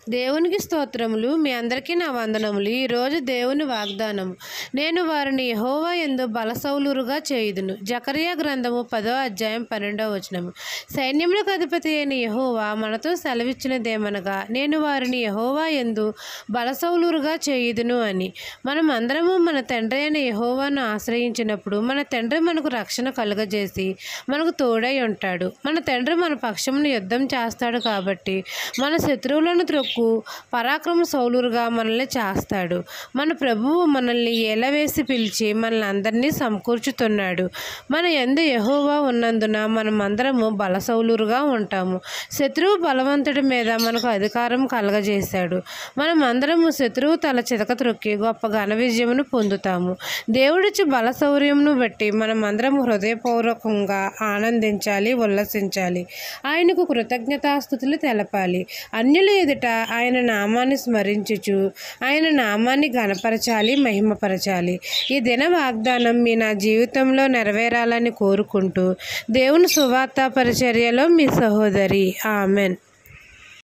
దేవునికి స్తోత్రములు. మీ అందరికీ నా వందనములు. ఈరోజు దేవుని వాగ్దానం, నేను వారిని యెహోవా యందు బలసౌలురుగా చేయుదును. జకర్యా గ్రంథము 10వ అధ్యాయం 12వ వచనము. సైన్యములకు అధిపతి అయిన యెహోవా మనతో సెలవిచ్చినదేమనగా, నేను వారిని యెహోవా యందు బలసౌలురుగా చేయుదును అని. మనం అందరము మన తండ్రి అయిన యెహోవాను ఆశ్రయించినప్పుడు మన తండ్రి మనకు రక్షణ కలుగజేసి మనకు తోడై ఉంటాడు. మన తండ్రి మన పక్షమును యుద్ధం చేస్తాడు కాబట్టి మన శత్రువులను త్రొక్కు పరాక్రమ సౌలురుగా మనల్ని చేస్తాడు. మన ప్రభువు మనల్ని ఏలవేసి పిలిచి మనల్ని అందరినీ సమకూర్చుతున్నాడు. మన యందు యెహోవా ఉన్నందున మనం అందరము బలసౌలురుగా ఉంటాము. శత్రువు బలవంతుడి మీద మనకు అధికారం కలగజేశాడు. మనం అందరము శత్రువు తల చితక త్రొక్కి గొప్ప ఘన విజయమును పొందుతాము. దేవుడిచ్చి బలశౌర్యమును బట్టి మనం అందరం హృదయపూర్వకంగా ఆనందించాలి, ఉల్లసించాలి. ఆయనకు కృతజ్ఞతాస్తుతులు తెలపాలి. అన్యుల ఎదుట ఆయన నామాన్ని స్మరించుచు ఆయన నామాన్ని ఘనపరచాలి, మహిమపరచాలి. ఈ దిన వాగ్దానం నా జీవితంలో నెరవేరాలని కోరుకుంటూ దేవుని సువార్త పరిచర్యలో మీ సహోదరి. ఆమెన్.